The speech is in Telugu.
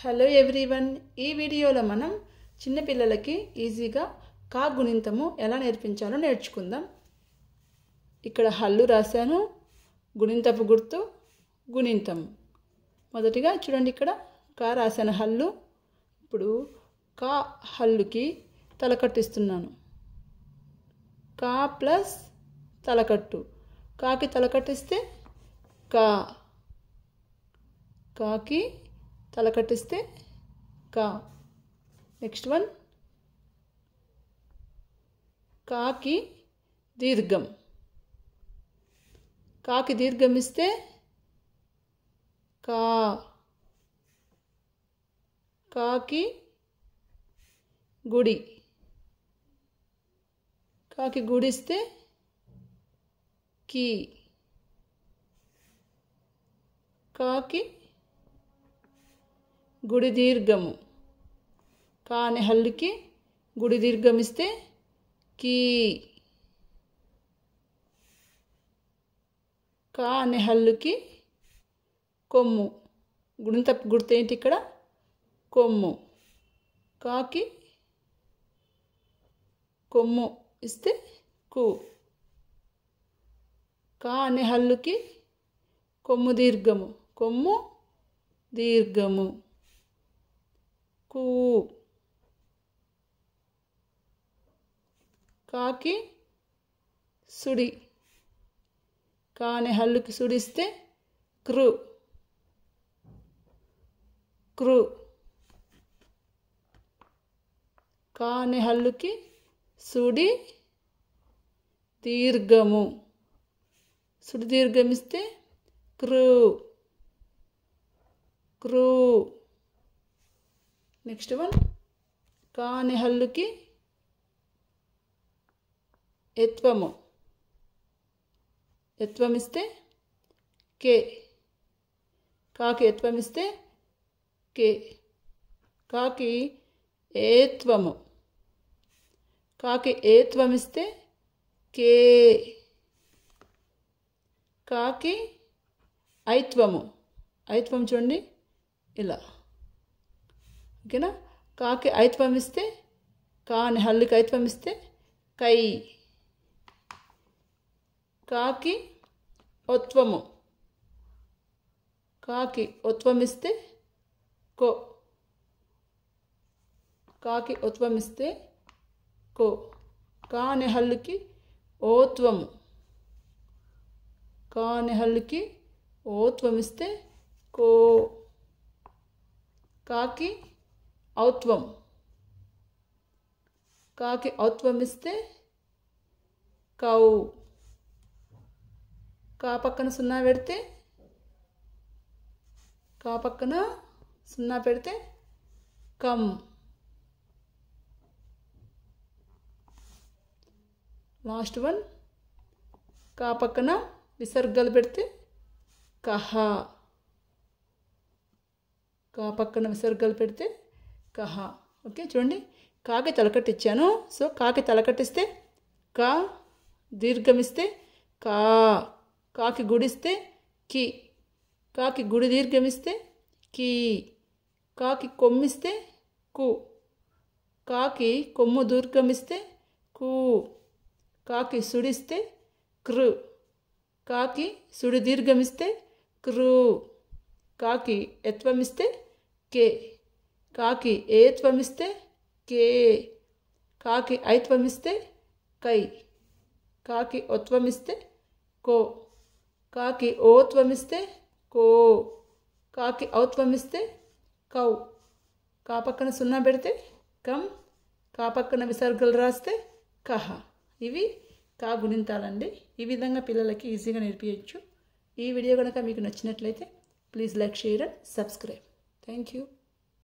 హలో ఎవ్రీవన్, ఈ వీడియోలో మనం చిన్నపిల్లలకి ఈజీగా కా గుణింతము ఎలా నేర్పించాలో నేర్చుకుందాం. ఇక్కడ హల్లు రాశాను, గుణింతపు గుర్తు గుణింతం. మొదటిగా చూడండి, ఇక్కడ కా రాశాను హల్లు. ఇప్పుడు కా హల్లుకి తలకట్టిస్తున్నాను. కా ప్లస్ తలకట్టు, కాకి తలకట్టిస్తే కా, కాకి తలకట్టిస్తే కా. నెక్స్ట్ వన్, కాకి దీర్ఘం, కాకి దీర్ఘం ఇస్తే కా, కాకి గుడి, కాకి గుడిస్తే కీ, కాకి గుడి దీర్ఘము, కా అనే హల్లుకి గుడి దీర్ఘం ఇస్తే కీ. కా అనే హల్లుకి కొమ్ము, గుణింతపు గుర్తు ఏంటి ఇక్కడ? కొమ్ము. కాకి కొమ్ము ఇస్తే కు. కా అనే హల్లుకి కొమ్ము దీర్ఘము, కొమ్ము దీర్ఘము, కు. కాకి సుడి, కా అనే హల్లుకి సుడిస్తే క్రు, క్రు. కా అనే హల్లుకి సుడి దీర్ఘము, సుడి దీర్ఘం ఇస్తే క్రు, క్రూ. నెక్స్ట్ వన్, కా అనే హల్లుకి ఎత్వము, ఎత్వం ఇస్తే కే, కాకి ఎత్వం ఇస్తే కే. కాకి ఏత్వము, కాకి ఏత్వం ఇస్తే కే. కాకి ఐత్వము, ఐత్వం చూడండి ఇలా, ఓకేనా? కాకి ఐత్వం ఇస్తే, కా అని హల్లుకి ఐత్వం ఇస్తే కై. కాకి ఒత్వము, కాకి ఒత్వం ఇస్తే కో, కాకి ఒత్వం ఇస్తే కో. కా అనే హల్లుకి ఓత్వము, కా అనే హల్లుకి ఓత్వం ఇస్తే కో. కాకి ఔత్వం, కాకి ఔత్వం ఇస్తే కౌ. కా పక్కన సున్నా పెడితే, కా పక్కన సున్నా పెడితే కం. లాస్ట్ వన్, కా పక్కన విసర్గలు పెడితే కహ, కా పక్కన విసర్గలు పెడితే కహ. ఓకే, చూడండి, కాకి తలకట్టించాను. సో కాకి తలకట్టిస్తే కా, దీర్ఘమిస్తే కా, కాకి గుడిస్తే కి, కాకి గుడి దీర్ఘమిస్తే కీ. కాకి కొమ్మిస్తే కు, కాకి కొమ్ము దీర్ఘమిస్తే కు. కాకి సుడిస్తే కృ, కాకి సుడి దీర్ఘమిస్తే క్రు. కాకి ఎత్వమిస్తే కే, కాకి ఏత్వమిస్తే కే. కాకి ఐత్వమిస్తే కై, కాకి ఒత్వమిస్తే కో. కాకి ఓత్వమిస్తే కో, కాకి ఔత్వమిస్తే కౌ. కా పక్కన సున్నా పెడితే కం, కా పక్కన విసర్గలు రాస్తే కహ. ఇవి కా గుణింతాలండి. ఈ విధంగా పిల్లలకి ఈజీగా నేర్పించవచ్చు. ఈ వీడియో కనుక మీకు నచ్చినట్లయితే please like, share and subscribe. Thank you.